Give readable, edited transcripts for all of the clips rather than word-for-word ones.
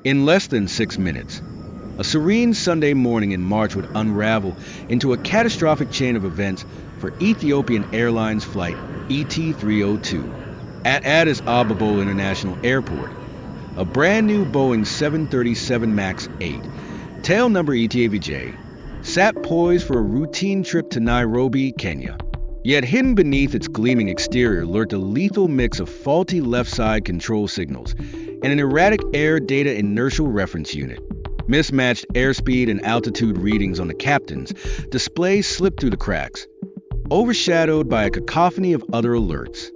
In less than 6 minutes, a serene Sunday morning in March would unravel into a catastrophic chain of events for Ethiopian Airlines Flight ET-302 at Addis Ababa International Airport. A brand new Boeing 737 MAX 8, tail number ETAVJ, sat poised for a routine trip to Nairobi, Kenya. Yet hidden beneath its gleaming exterior lurked a lethal mix of faulty left-side control signals and an erratic air data inertial reference unit. Mismatched airspeed and altitude readings on the captain's display slipped through the cracks, overshadowed by a cacophony of other alerts.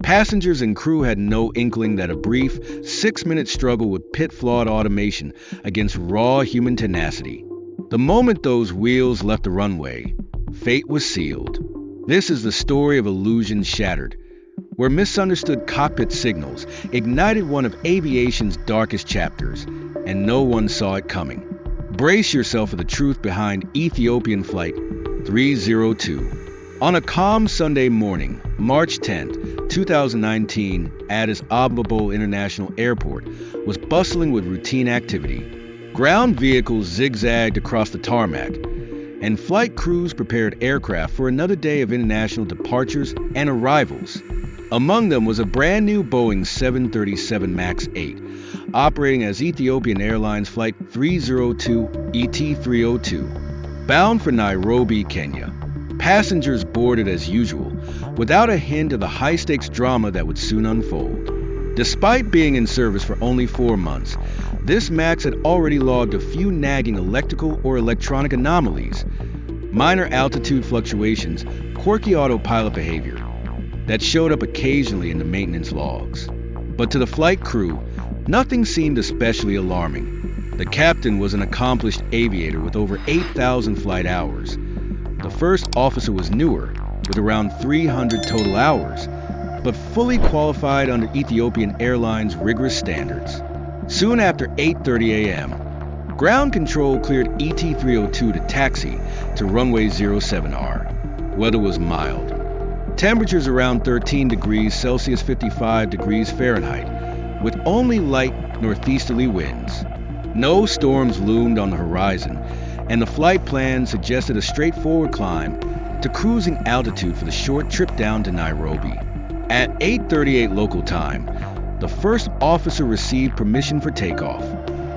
Passengers and crew had no inkling that a brief, 6-minute struggle would pit flawed automation against raw human tenacity. The moment those wheels left the runway, fate was sealed. This is the story of illusions shattered, where misunderstood cockpit signals ignited one of aviation's darkest chapters, and no one saw it coming. Brace yourself for the truth behind Ethiopian Flight 302. On a calm Sunday morning, March 10, 2019, Addis Ababa International Airport was bustling with routine activity. Ground vehicles zigzagged across the tarmac, and flight crews prepared aircraft for another day of international departures and arrivals. Among them was a brand new Boeing 737 MAX 8, operating as Ethiopian Airlines Flight 302 ET-302, bound for Nairobi, Kenya. Passengers boarded as usual, without a hint of the high-stakes drama that would soon unfold. Despite being in service for only 4 months, this MAX had already logged a few nagging electrical or electronic anomalies, minor altitude fluctuations, quirky autopilot behavior that showed up occasionally in the maintenance logs. But to the flight crew, nothing seemed especially alarming. The captain was an accomplished aviator with over 8,000 flight hours. The first officer was newer, with around 300 total hours, but fully qualified under Ethiopian Airlines' rigorous standards. Soon after 8:30 a.m., ground control cleared ET-302 to taxi to runway 07R. Weather was mild. Temperatures around 13 degrees Celsius, 55 degrees Fahrenheit, with only light northeasterly winds. No storms loomed on the horizon, and the flight plan suggested a straightforward climb to cruising altitude for the short trip down to Nairobi. At 8:38 local time, the first officer received permission for takeoff.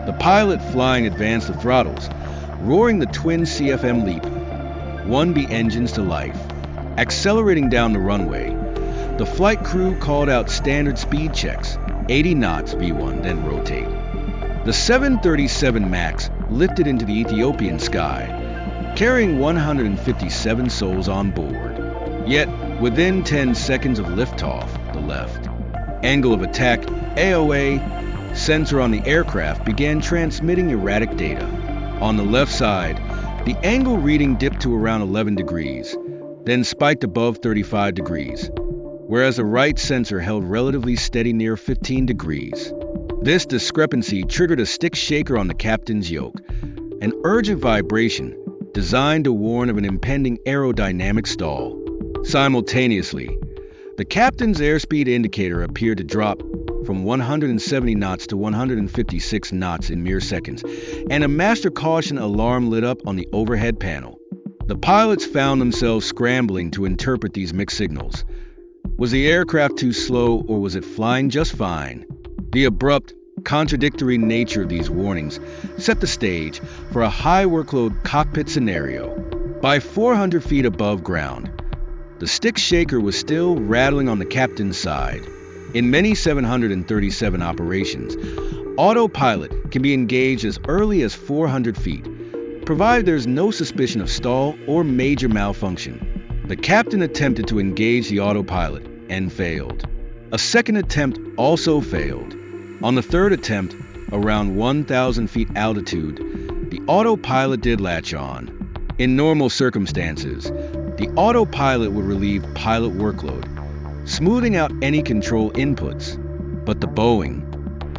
The pilot flying advanced the throttles, roaring the twin CFM LEAP 1B engines to life. Accelerating down the runway, the flight crew called out standard speed checks, 80 knots V1, then rotate. The 737 MAX lifted into the Ethiopian sky, carrying 157 souls on board. Yet, within 10 seconds of liftoff, the left angle of attack, AOA, sensor on the aircraft began transmitting erratic data. On the left side, the angle reading dipped to around 11 degrees, then spiked above 35 degrees, whereas the right sensor held relatively steady near 15 degrees. This discrepancy triggered a stick shaker on the captain's yoke, an urgent vibration designed to warn of an impending aerodynamic stall. Simultaneously, the captain's airspeed indicator appeared to drop from 170 knots to 156 knots in mere seconds, and a master caution alarm lit up on the overhead panel. The pilots found themselves scrambling to interpret these mixed signals. Was the aircraft too slow, or was it flying just fine? The abrupt, contradictory nature of these warnings set the stage for a high workload cockpit scenario. By 400 feet above ground, the stick shaker was still rattling on the captain's side. In many 737 operations, autopilot can be engaged as early as 400 feet, provided there's no suspicion of stall or major malfunction. The captain attempted to engage the autopilot and failed. A second attempt also failed. On the third attempt, around 1,000 feet altitude, the autopilot did latch on. In normal circumstances, the autopilot would relieve pilot workload, smoothing out any control inputs. But the Boeing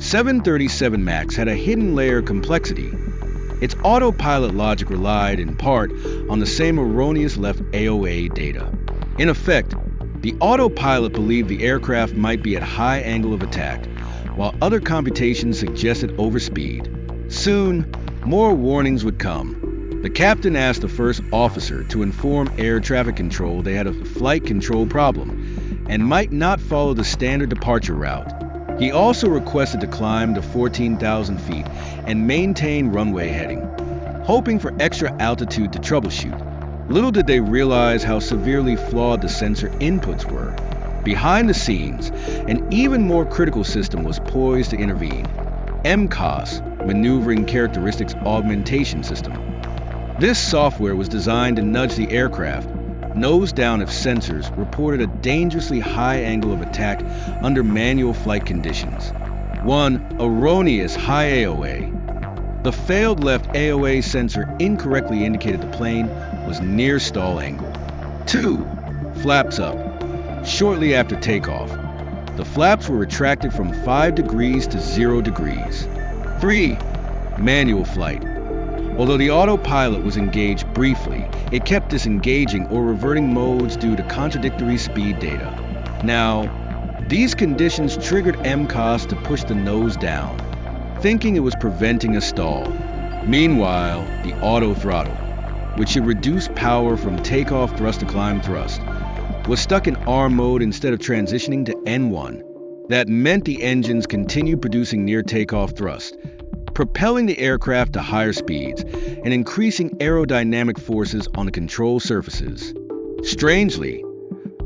737 MAX had a hidden layer of complexity. Its autopilot logic relied in part on the same erroneous left AOA data. In effect, the autopilot believed the aircraft might be at high angle of attack, while other computations suggested overspeed. Soon, more warnings would come. The captain asked the first officer to inform air traffic control they had a flight control problem and might not follow the standard departure route. He also requested to climb to 14,000 feet and maintain runway heading, hoping for extra altitude to troubleshoot. Little did they realize how severely flawed the sensor inputs were. Behind the scenes, an even more critical system was poised to intervene: MCAS, Maneuvering Characteristics Augmentation System. This software was designed to nudge the aircraft nose down if sensors reported a dangerously high angle of attack under manual flight conditions. 1. Erroneous high AOA. The failed left AOA sensor incorrectly indicated the plane was near stall angle. 2. Flaps up. Shortly after takeoff, the flaps were retracted from 5 degrees to 0 degrees. 3. Manual flight. Although the autopilot was engaged briefly, it kept disengaging or reverting modes due to contradictory speed data. Now, these conditions triggered MCAS to push the nose down, thinking it was preventing a stall. Meanwhile, the auto throttle, which should reduce power from takeoff thrust to climb thrust, was stuck in R mode instead of transitioning to N1. That meant the engines continued producing near takeoff thrust, propelling the aircraft to higher speeds and increasing aerodynamic forces on the control surfaces. Strangely,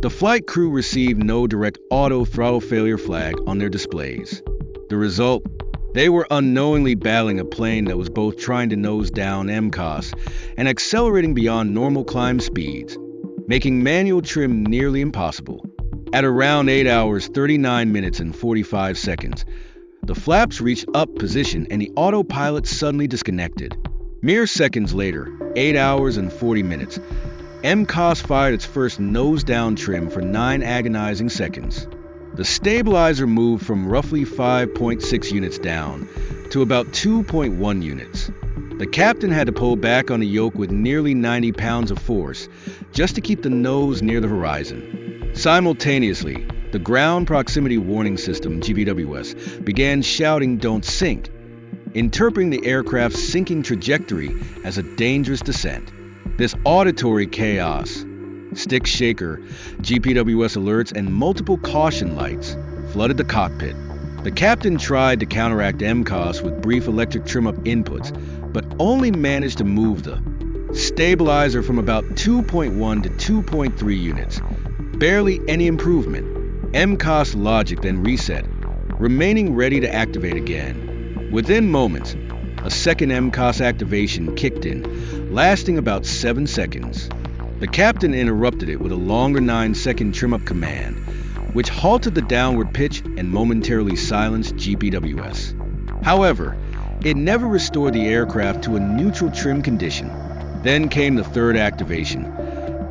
the flight crew received no direct auto throttle failure flag on their displays. The result? They were unknowingly battling a plane that was both trying to nose down MCAS and accelerating beyond normal climb speeds, making manual trim nearly impossible. At around 8 hours, 39 minutes, and 45 seconds, the flaps reached up position and the autopilot suddenly disconnected. Mere seconds later, 8 hours and 40 minutes, MCAS fired its first nose-down trim for 9 agonizing seconds. The stabilizer moved from roughly 5.6 units down to about 2.1 units. The captain had to pull back on the yoke with nearly 90 pounds of force just to keep the nose near the horizon. Simultaneously, the Ground Proximity Warning System, GPWS, began shouting "Don't sink," interpreting the aircraft's sinking trajectory as a dangerous descent. This auditory chaos, stick shaker, GPWS alerts, and multiple caution lights flooded the cockpit. The captain tried to counteract MCAS with brief electric trim-up inputs, but only managed to move the stabilizer from about 2.1 to 2.3 units. Barely any improvement. MCAS logic then reset, remaining ready to activate again. Within moments, a second MCAS activation kicked in, lasting about 7 seconds. The captain interrupted it with a longer 9-second trim-up command, which halted the downward pitch and momentarily silenced GPWS. However, it never restored the aircraft to a neutral trim condition. Then came the third activation.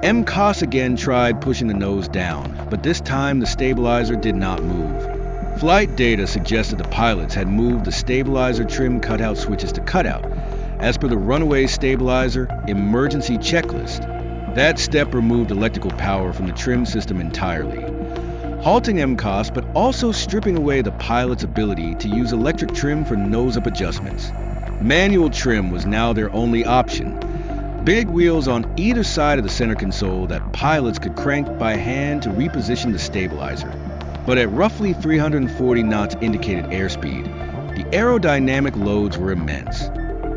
MCAS again tried pushing the nose down, but this time the stabilizer did not move. Flight data suggested the pilots had moved the stabilizer trim cutout switches to cutout, as per the runaway stabilizer emergency checklist. That step removed electrical power from the trim system entirely, halting MCAS but also stripping away the pilot's ability to use electric trim for nose-up adjustments. Manual trim was now their only option. Big wheels on either side of the center console that pilots could crank by hand to reposition the stabilizer. But at roughly 340 knots indicated airspeed, the aerodynamic loads were immense.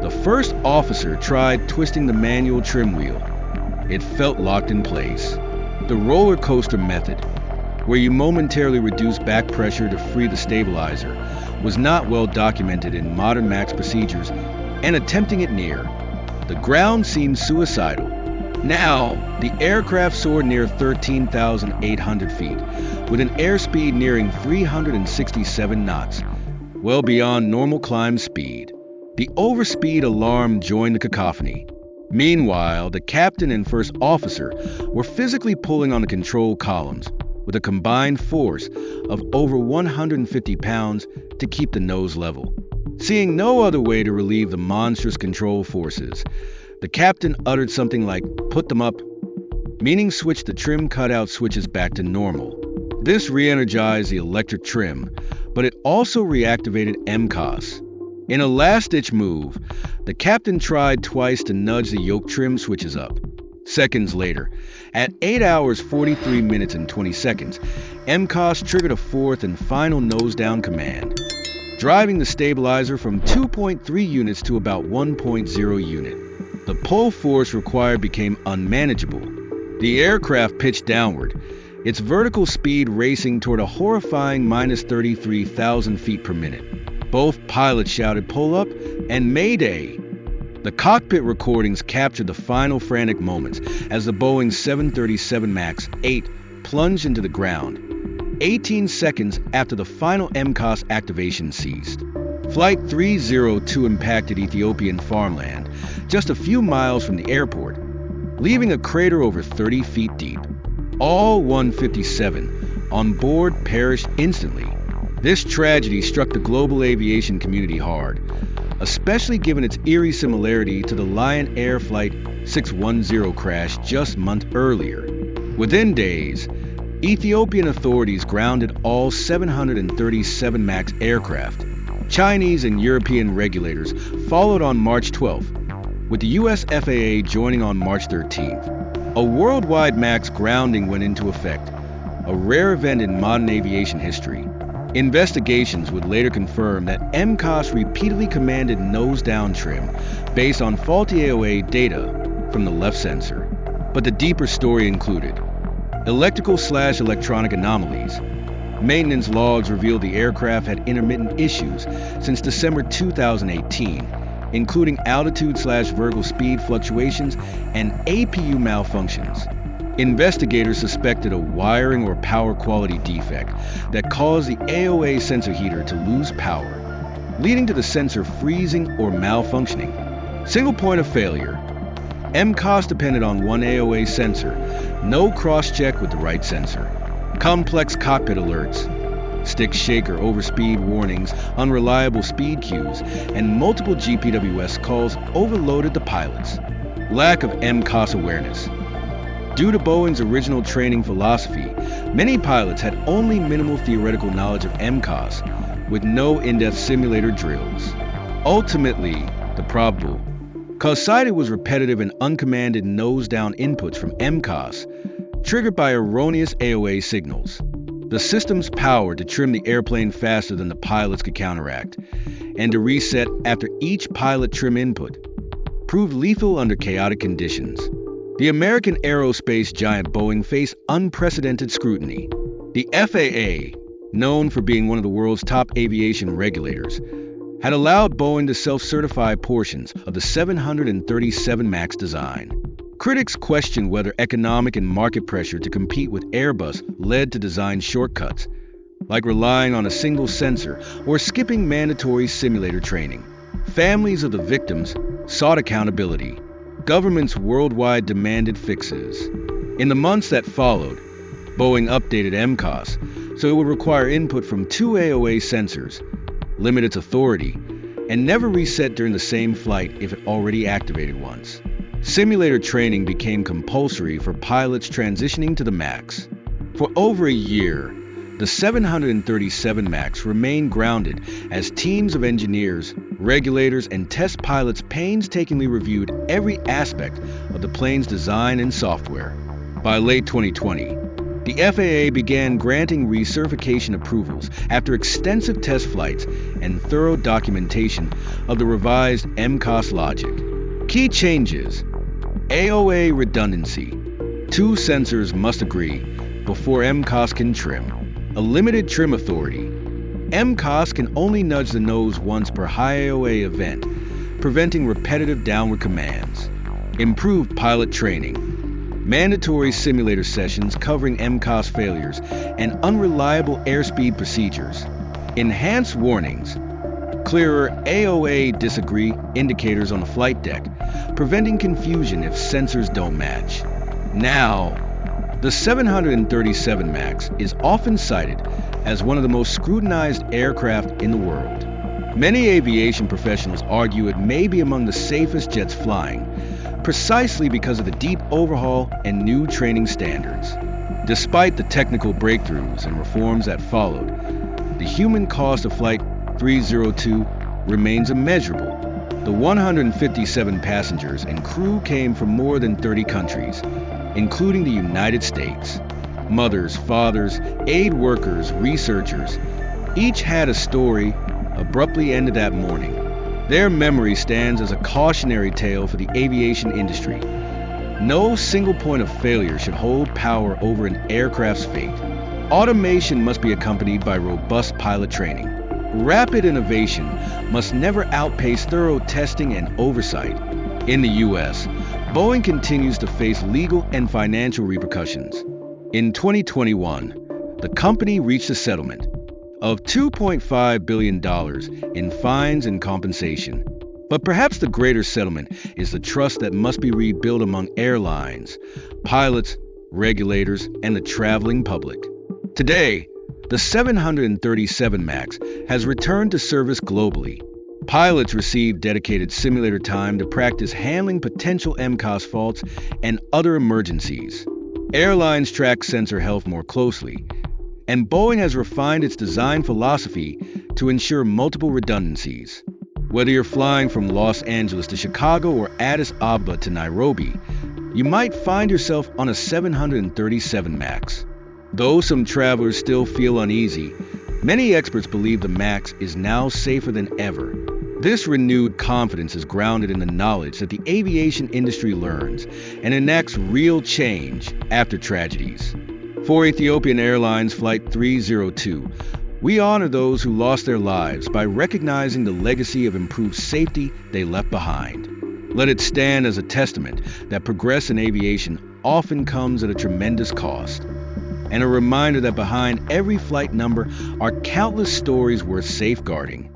The first officer tried twisting the manual trim wheel. It felt locked in place. The roller coaster method, where you momentarily reduce back pressure to free the stabilizer, was not well documented in modern MAX procedures, and attempting it near the ground seemed suicidal. Now, the aircraft soared near 13,800 feet, with an airspeed nearing 367 knots, well beyond normal climb speed. The overspeed alarm joined the cacophony. Meanwhile, the captain and first officer were physically pulling on the control columns, with a combined force of over 150 pounds to keep the nose level. Seeing no other way to relieve the monstrous control forces, the captain uttered something like "put them up," meaning switch the trim cutout switches back to normal. This re-energized the electric trim, but it also reactivated MCAS. In a last-ditch move, the captain tried twice to nudge the yoke trim switches up. Seconds later, at 8 hours 43 minutes and 20 seconds, MCAS triggered a fourth and final nose-down command, driving the stabilizer from 2.3 units to about 1.0 unit. The pull force required became unmanageable. The aircraft pitched downward, its vertical speed racing toward a horrifying minus 33,000 feet per minute. Both pilots shouted "pull up" and "Mayday." The cockpit recordings captured the final frantic moments as the Boeing 737 MAX 8 plunged into the ground, 18 seconds after the final MCAS activation ceased. Flight 302 impacted Ethiopian farmland just a few miles from the airport, leaving a crater over 30 feet deep. All 157 on board perished instantly. This tragedy struck the global aviation community hard, especially given its eerie similarity to the Lion Air Flight 610 crash just months earlier. Within days, Ethiopian authorities grounded all 737 MAX aircraft. Chinese and European regulators followed on March 12th, with the US FAA joining on March 13th. A worldwide MAX grounding went into effect, a rare event in modern aviation history. Investigations would later confirm that MCAS repeatedly commanded nose-down trim based on faulty AOA data from the left sensor. But the deeper story included electrical/electronic anomalies. Maintenance logs revealed the aircraft had intermittent issues since December 2018, including altitude/vertical speed fluctuations and APU malfunctions. Investigators suspected a wiring or power quality defect that caused the AOA sensor heater to lose power, leading to the sensor freezing or malfunctioning. Single point of failure. MCAS depended on one AOA sensor, no cross-check with the right sensor. Complex cockpit alerts, stick shake or overspeed warnings, unreliable speed cues, and multiple GPWS calls overloaded the pilots. Lack of MCAS awareness. Due to Boeing's original training philosophy, many pilots had only minimal theoretical knowledge of MCAS, with no in-depth simulator drills. Ultimately, the probable cause cited was repetitive and uncommanded nose-down inputs from MCAS, triggered by erroneous AOA signals. The system's power to trim the airplane faster than the pilots could counteract, and to reset after each pilot trim input, proved lethal under chaotic conditions. The American aerospace giant Boeing faced unprecedented scrutiny. The FAA, known for being one of the world's top aviation regulators, had allowed Boeing to self-certify portions of the 737 MAX design. Critics questioned whether economic and market pressure to compete with Airbus led to design shortcuts, like relying on a single sensor or skipping mandatory simulator training. Families of the victims sought accountability. Governments worldwide demanded fixes. In the months that followed, Boeing updated MCAS so it would require input from two AOA sensors, limit its authority, and never reset during the same flight if it already activated once. Simulator training became compulsory for pilots transitioning to the MAX. For over a year, the 737 MAX remained grounded as teams of engineers, regulators, and test pilots painstakingly reviewed every aspect of the plane's design and software. By late 2020, the FAA began granting recertification approvals after extensive test flights and thorough documentation of the revised MCAS logic. Key changes: AOA redundancy. Two sensors must agree before MCAS can trim. A limited trim authority. MCAS can only nudge the nose once per high AOA event, preventing repetitive downward commands. Improved pilot training. Mandatory simulator sessions covering MCAS failures and unreliable airspeed procedures. Enhanced warnings. Clearer AOA disagree indicators on the flight deck, preventing confusion if sensors don't match. Now, the 737 MAX is often cited as one of the most scrutinized aircraft in the world. Many aviation professionals argue it may be among the safest jets flying, precisely because of the deep overhaul and new training standards. Despite the technical breakthroughs and reforms that followed, the human cost of Flight 302 remains immeasurable. The 157 passengers and crew came from more than 30 countries, including the United States. Mothers, fathers, aid workers, researchers, each had a story abruptly ended that morning. Their memory stands as a cautionary tale for the aviation industry. No single point of failure should hold power over an aircraft's fate. Automation must be accompanied by robust pilot training. Rapid innovation must never outpace thorough testing and oversight. In the U.S., Boeing continues to face legal and financial repercussions. In 2021, the company reached a settlement of $2.5 billion in fines and compensation. But perhaps the greater settlement is the trust that must be rebuilt among airlines, pilots, regulators, and the traveling public. Today, the 737 MAX has returned to service globally. Pilots receive dedicated simulator time to practice handling potential MCAS faults and other emergencies. Airlines track sensor health more closely, and Boeing has refined its design philosophy to ensure multiple redundancies. Whether you're flying from Los Angeles to Chicago or Addis Ababa to Nairobi, you might find yourself on a 737 MAX. Though some travelers still feel uneasy, many experts believe the MAX is now safer than ever. This renewed confidence is grounded in the knowledge that the aviation industry learns and enacts real change after tragedies. For Ethiopian Airlines Flight 302, we honor those who lost their lives by recognizing the legacy of improved safety they left behind. Let it stand as a testament that progress in aviation often comes at a tremendous cost, and a reminder that behind every flight number are countless stories worth safeguarding.